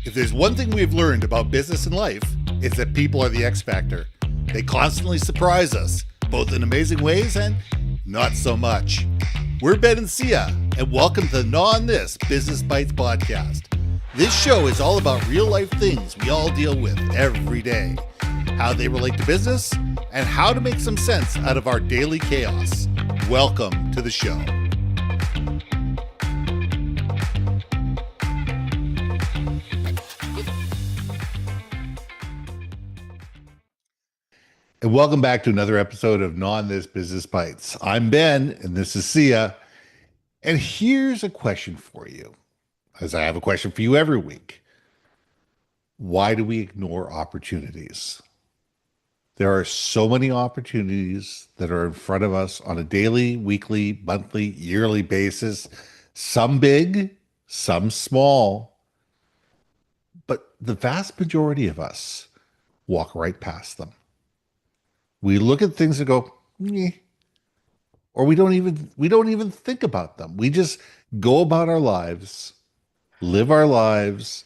If there's one thing we've learned about business and life, it's that people are the X factor. They constantly surprise us, both in amazing ways and not so much. We're Ben and Syya, and welcome to the Gnaw on This Business Bites podcast. This show is all about real life things we all deal with every day, how they relate to business, and how to make some sense out of our daily chaos. Welcome to the show. And welcome back to another episode of Gnaw on This Business Bites. I'm Ben, and this is Syya. And here's a question for you, as I have a question for you every week. Why do we ignore opportunities? There are so many opportunities that are in front of us on a daily, weekly, monthly, yearly basis, some big, some small. But the vast majority of us walk right past them. We look at things and go, "Meh," or we don't even think about them. We just go about our lives, live our lives,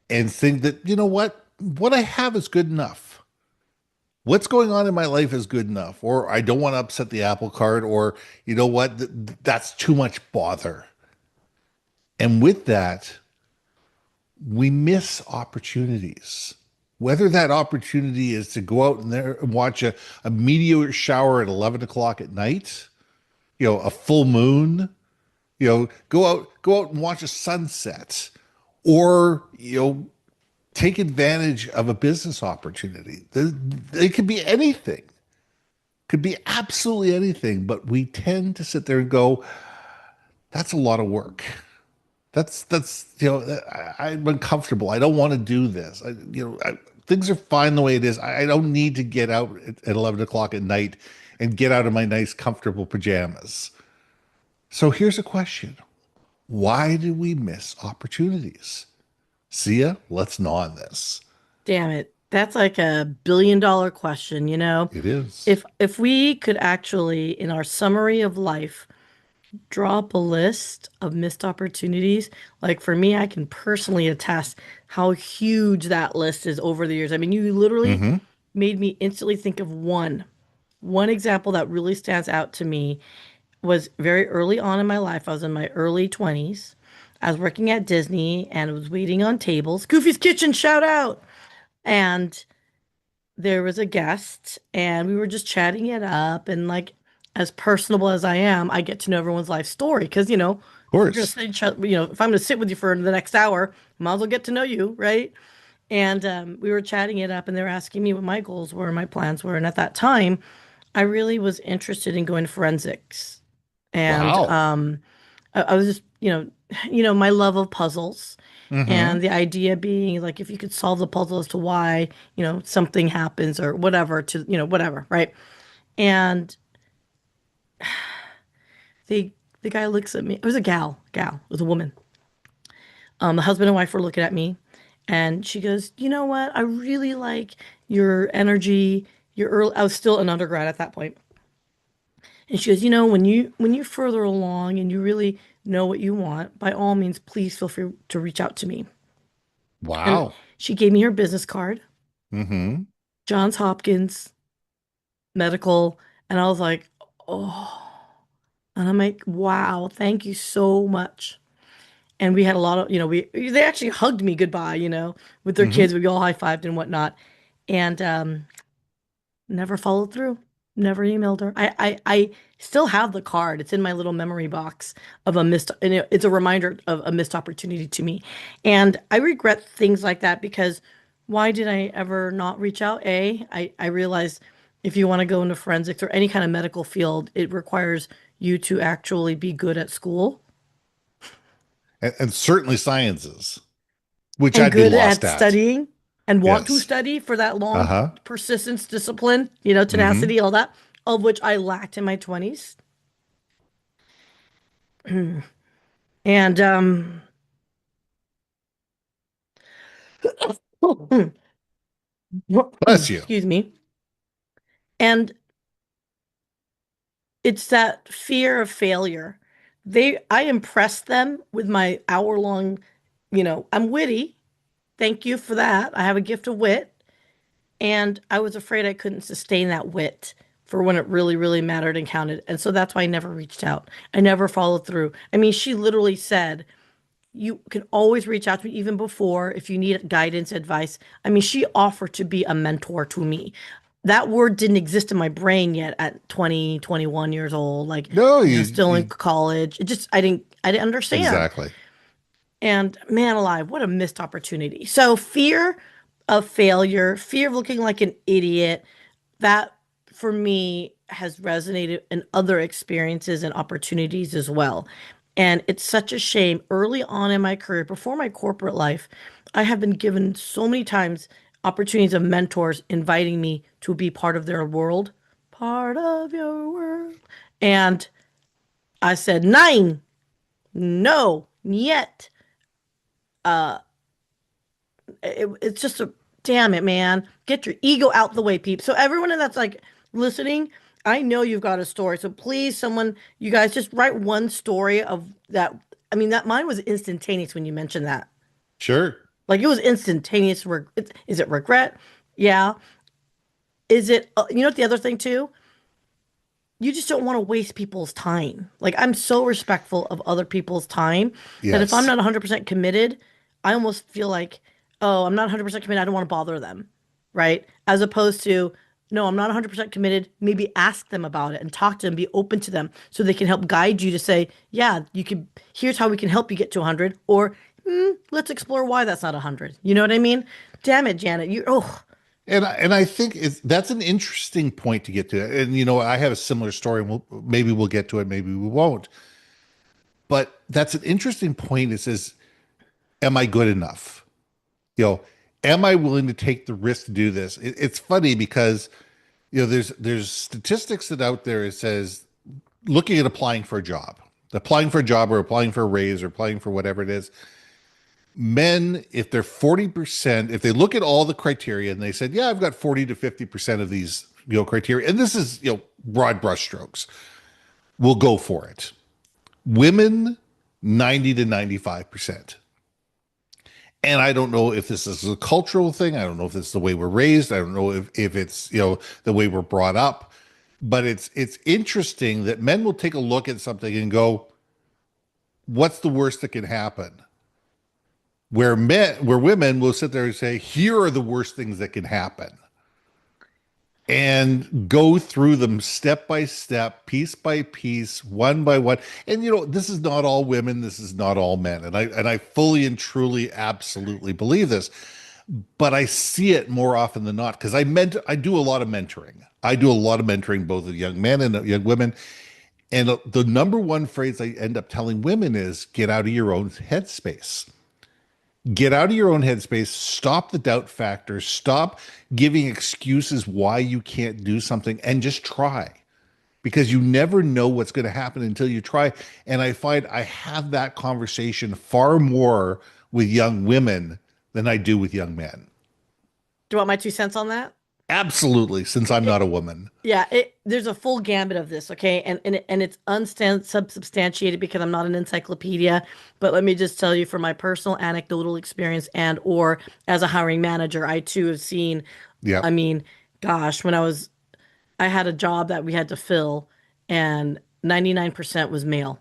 and think that, you know what I have is good enough. What's going on in my life is good enough, or I don't want to upset the apple cart, or you know what, that's too much bother. And with that, we miss opportunities. Whether that opportunity is to go out and there and watch a meteor shower at 11 o'clock at night, a full moon, go out and watch a sunset, or, take advantage of a business opportunity. It could be anything, could be absolutely anything, but we tend to sit there and go, that's a lot of work. I'm uncomfortable. I don't want to do this. Things are fine the way it is. I don't need to get out at 11 o'clock at night and get out of my nice, comfortable pajamas. So here's a question. Why do we miss opportunities? Syya, let's gnaw on this. Damn it. That's like a $1 billion question, It is. If we could actually, in our summary of life, draw up a list of missed opportunities, like for me, I can personally attest how huge that list is over the years. I mean, you literally Mm-hmm. made me instantly think of one example that really stands out to me was very early on in my life. I was in my early 20s. I was working at Disney and I was waiting on tables. Goofy's Kitchen, shout out. And there was a guest and we were just chatting it up, and like, as personable as I am, I get to know everyone's life story because Of if we're gonna course. sit, if I'm gonna sit with you for the next hour, might as well get to know you, right? And we were chatting it up, and they were asking me what my goals were, my plans were, and at that time, I really was interested in going to forensics, and Wow. I was just my love of puzzles. Mm-hmm. And the idea being like if you could solve the puzzle as to why, something happens or whatever whatever, right? And the guy looks at me. It was a gal, it was a woman. The husband and wife were looking at me, and she goes, "You know what? I really like your energy. You're early." I was still an undergrad at that point, and she goes, when you're further along and you really know what you want, by all means, please feel free to reach out to me. And Wow. she gave me her business card, Mm-hmm. Johns Hopkins Medical, and I was like, oh. And I'm like, wow, thank you so much. And we had a lot of, they actually hugged me goodbye, with their Mm-hmm. kids. We all high-fived and whatnot. And never followed through. Never emailed her. I still have the card. It's in my little memory box of a missed, and it's a reminder of a missed opportunity to me. And I regret things like that because why did I ever not reach out? I realized if you want to go into forensics or any kind of medical field, it requires you to actually be good at school And certainly sciences, which and I'd be good lost at at. studying and want to Yes. study for that long Uh-huh. persistence, discipline, Mm-hmm. tenacity, all that, of which I lacked in my 20s. And Bless you. excuse me. And it's that fear of failure. I impressed them with my hour long, I'm witty. Thank you for that. I have a gift of wit, and I was afraid I couldn't sustain that wit for when it really, really mattered and counted. And so that's why I never reached out. I never followed through. I mean, she literally said, you can always reach out to me even before if you need guidance, advice. I mean, she offered to be a mentor to me. That word didn't exist in my brain yet at 20, 21 years old, like, No, still in college. I didn't understand. exactly. And man alive, what a missed opportunity. So fear of failure, fear of looking like an idiot, that for me has resonated in other experiences and opportunities as well. And it's such a shame. Early on in my career, before my corporate life, I have been given so many times opportunities of mentors inviting me to be part of their world, part of your world. And I said, nine, no, yet. It's just a damn it, man. Get your ego out the way, peeps. So everyone that's like listening, I know you've got a story. So please, someone, you guys just write one story of that. I mean, that mine was instantaneous when you mentioned that. Sure. Like it was instantaneous. Is it regret? Yeah. Is it, you know what the other thing too? You just don't want to waste people's time. Like I'm so respectful of other people's time that if I'm Yes. not 100% committed, I almost feel like, oh, I'm not 100% committed. I don't want to bother them. Right? As opposed to, no, I'm not 100% committed. Maybe ask them about it and talk to them, be open to them so they can help guide you to say, yeah, you could, here's how we can help you get to 100 or let's explore why that's not 100. You know what I mean? Damn it, Janet. And I think that's an interesting point to get to. And I have a similar story. And maybe we'll get to it. Maybe we won't. But that's an interesting point. It says, "Am I good enough? You know, am I willing to take the risk to do this?" It's funny because there's statistics that out there. It says looking at applying for a job or applying for a raise or applying for whatever it is. Men, if they're 40%, if they look at all the criteria and they said, yeah, I've got 40 to 50% of these, criteria, and this is, broad brushstrokes, we'll go for it. Women, 90 to 95%. And I don't know if this is a cultural thing. I don't know if it's the way we're raised. I don't know if it's, the way we're brought up. But it's interesting that men will take a look at something and go, what's the worst that can happen? Where women will sit there and say, here are the worst things that can happen, and go through them step by step, piece by piece, one by one. And this is not all women, this is not all men. And I fully and truly absolutely believe this. But I see it more often than not because I do a lot of mentoring. I do a lot of mentoring both of young men and young women. And the number one phrase I end up telling women is get out of your own headspace. Get out of your own headspace. Stop the doubt factor. Stop giving excuses why you can't do something and just try, because you never know what's going to happen until you try. And I find I have that conversation far more with young women than I do with young men. Do you want my 2 cents on that? Absolutely, since I'm not a woman. Yeah, there's a full gambit of this, okay? And it's unsubstantiated because I'm not an encyclopedia, but let me just tell you from my personal anecdotal experience and or as a hiring manager, I too have seen, Yeah. I mean, gosh, I had a job that we had to fill and 99% was male.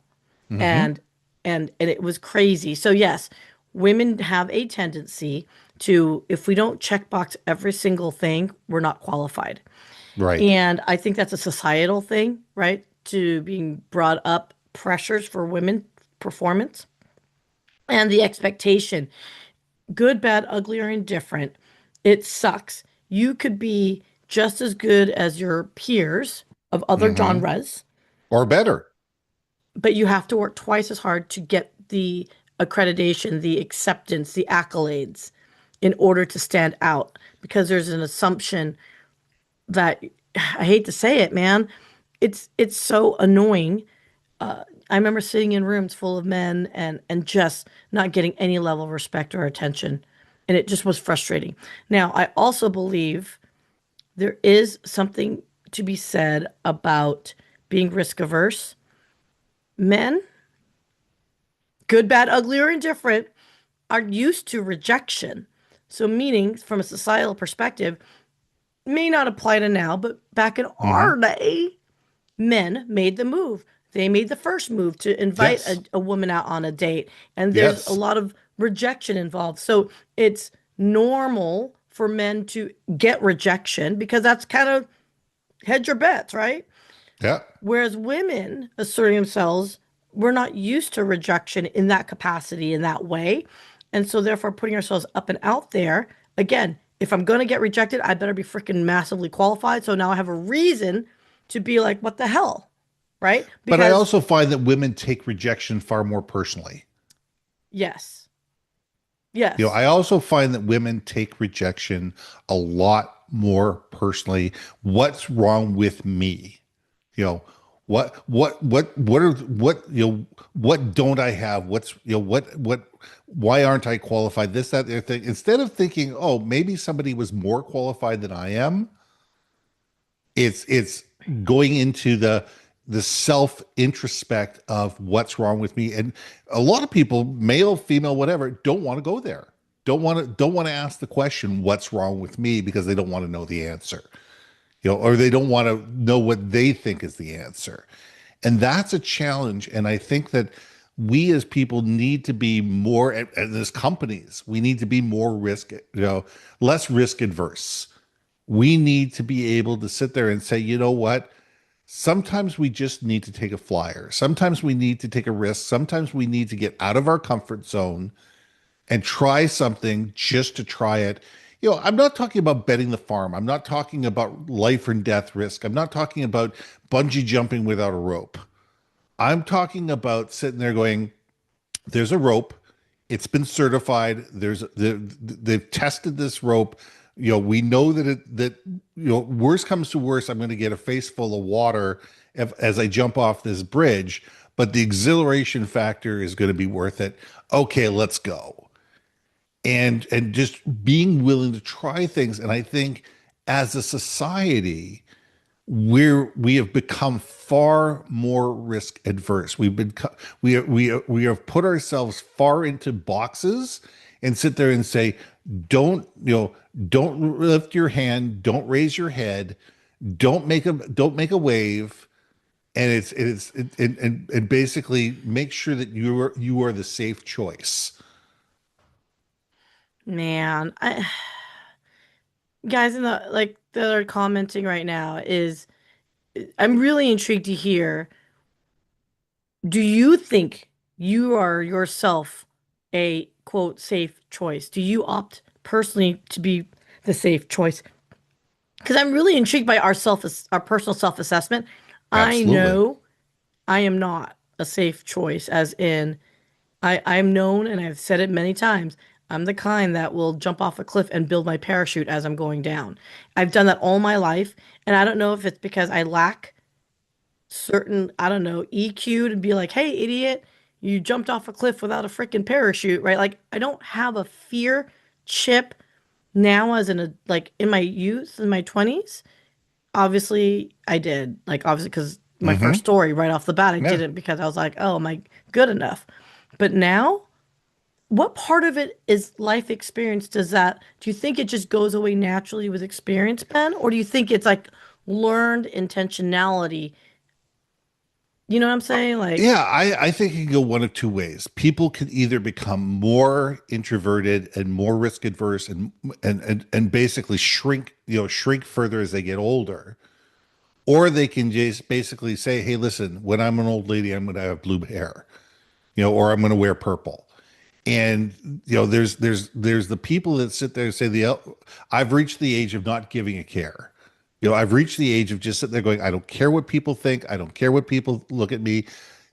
Hmm. And and it was crazy. So yes, women have a tendency to, if we don't check box every single thing, we're not qualified. Right. And I think that's a societal thing, right? To being brought up pressures for women performance and the expectation, good, bad, ugly, or indifferent. It sucks. You could be just as good as your peers of other Hmm. genres, Or better. but you have to work twice as hard to get the accreditation, the acceptance, the accolades in order to stand out because there's an assumption that I hate to say it, man. It's so annoying. I remember sitting in rooms full of men and just not getting any level of respect or attention, and it just was frustrating. Now, I also believe there is something to be said about being risk averse. Men, good, bad, ugly, or indifferent, are used to rejection. So, meaning from a societal perspective, may not apply to now, but back in Hmm. our day, men made the move. They made the first move to invite Yes. a woman out on a date, and there's a Yes. lot of rejection involved. So it's normal for men to get rejection because that's kind of hedge your bets, right? Yeah. Whereas women asserting themselves, we're not used to rejection in that capacity, in that way. And so, therefore, putting ourselves up and out there, again, if I'm going to get rejected, I better be freaking massively qualified. So now I have a reason to be like, what the hell? Right? But I Because, also find that women take rejection far more personally. yes, You know, yes. I also find that women take rejection a lot more personally. What's wrong with me? You know, what don't I have? Why aren't I qualified? This, that, the other thing. Instead of thinking, oh, maybe somebody was more qualified than I am, it's going into the self introspect of what's wrong with me. And a lot of people, male, female, whatever, don't want to go there. Don't want to ask the question, what's wrong with me, because they don't want to know the answer. Or they don't want to know what they think is the answer. And that's a challenge. And I think that we as people need to be more, and as companies, we need to be more less risk adverse. We need to be able to sit there and say, you know what? Sometimes we just need to take a flyer. Sometimes we need to take a risk. Sometimes we need to get out of our comfort zone and try something just to try it. I'm not talking about betting the farm. I'm not talking about life and death risk. I'm not talking about bungee jumping without a rope. I'm talking about sitting there going, there's a rope. It's been certified. They've tested this rope. We know that worst comes to worst, I'm going to get a face full of water as I jump off this bridge, but the exhilaration factor is going to be worth it. Okay, let's go. And just being willing to try things. And I think as a society, we have become far more risk adverse. We have put ourselves far into boxes and sit there and say, don't lift your hand, don't raise your head, don't make a wave, and and basically make sure that you are the safe choice. Man, guys in the like that are commenting right now is I'm really intrigued to hear. Do you think you are yourself a quote safe choice? Do you opt personally to be the safe choice? Because I'm really intrigued by our personal self-assessment. I Absolutely. know I am not a safe choice, as in I'm known and I've said it many times. I'm the kind that will jump off a cliff and build my parachute as I'm going down. I've done that all my life, and I don't know if it's because I lack certain, I don't know, EQ to be like, hey, idiot, you jumped off a cliff without a freaking parachute, right? Like, I don't have a fear chip now as like in my youth, in my 20s. Obviously, I did. Like, obviously, because my first Mm-hmm. story right off the bat, I Yeah. didn't because I was like, oh, am I good enough? But now, what part of it is life experience? Do you think it just goes away naturally with experience, Ben? Or do you think it's like learned intentionality? You know what I'm saying? Like, Yeah, I think it can go one of two ways. People can either become more introverted and more risk adverse and basically shrink further as they get older, or they can just basically say, "Hey, listen, when I'm an old lady, I'm going to have blue hair, or I'm going to wear purple." And there's the people that sit there and say I've reached the age of not giving a care. I've reached the age of just sitting there going, I don't care what people think. I don't care what people look at me.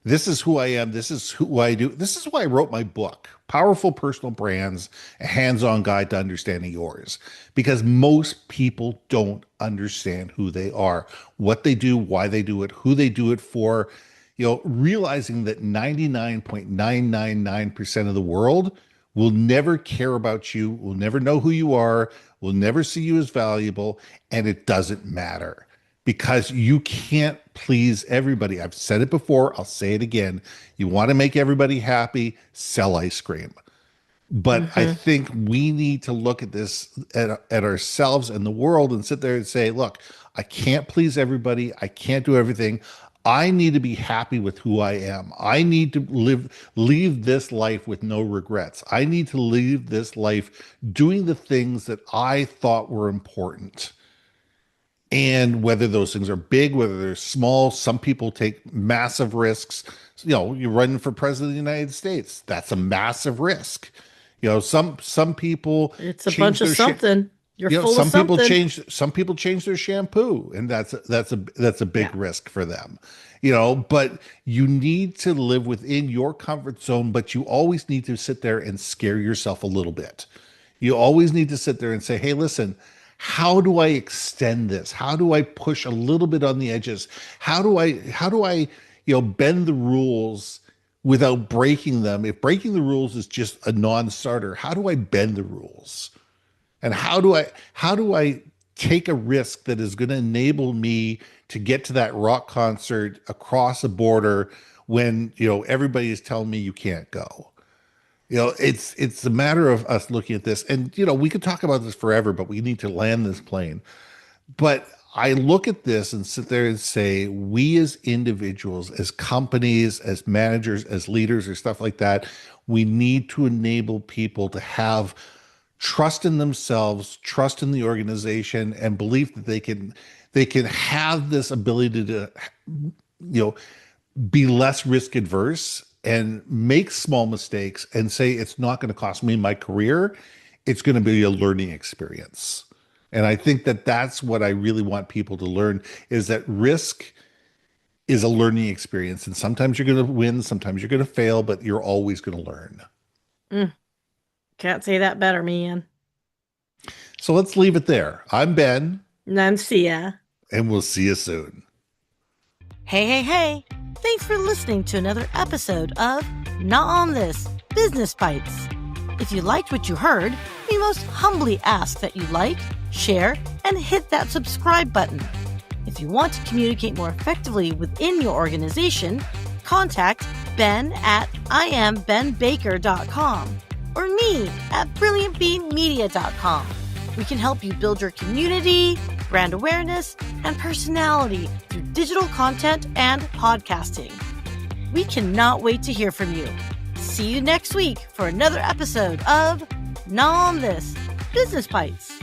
This is who I am. This is who I do. This is why I wrote my book, Powerful Personal Brands, a hands-on guide to understanding yours. Because most people don't understand who they are, what they do, why they do it, who they do it for. Realizing that 99.999% of the world will never care about you, will never know who you are, will never see you as valuable, and it doesn't matter because you can't please everybody. I've said it before, I'll say it again. You want to make everybody happy, sell ice cream. But I Hmm. think we need to look at this at ourselves and the world and sit there and say, look, I can't please everybody. I can't do everything. I need to be happy with who I am. I need to leave this life with no regrets. I need to leave this life doing the things that I thought were important. And whether those things are big, whether they're small, some people take massive risks. You're running for president of the United States. That's a massive risk. Some people It's a bunch change of their shit. something. You're full of something. Some people change their shampoo, and that's a big Yeah. risk for them. But you need to live within your comfort zone, but you always need to sit there and scare yourself a little bit. You always need to sit there and say, hey, listen, how do I extend this? How do I push a little bit on the edges? How do I bend the rules without breaking them? If breaking the rules is just a non-starter, how do I bend the rules? And how do I take a risk that is going to enable me to get to that rock concert across a border when, everybody is telling me you can't go? It's a matter of us looking at this, and we could talk about this forever, but we need to land this plane. But I look at this and sit there and say, we as individuals, as companies, as managers, as leaders, or stuff like that, we need to enable people to have trust in themselves, trust in the organization, and belief that they can have this ability to, you know, be less risk adverse and make small mistakes and say it's not going to cost me my career. It's going to be a learning experience. And I think that that's what I really want people to learn is that risk is a learning experience. And sometimes you're going to win, sometimes you're going to fail, but you're always going to learn. Mm, can't say that better, man. So let's leave it there. I'm Ben, And I'm Sia. and we'll see you soon. Hey, hey, hey. Thanks for listening to another episode of Not On This Business Bites. If you liked what you heard, we most humbly ask that you like, share, and hit that subscribe button. If you want to communicate more effectively within your organization, contact Ben at IamBenBaker.com or me at BrilliantBeanMedia.com. We can help you build your community, brand awareness, and personality through digital content and podcasting. We cannot wait to hear from you. See you next week for another episode of Not On This Business Bites.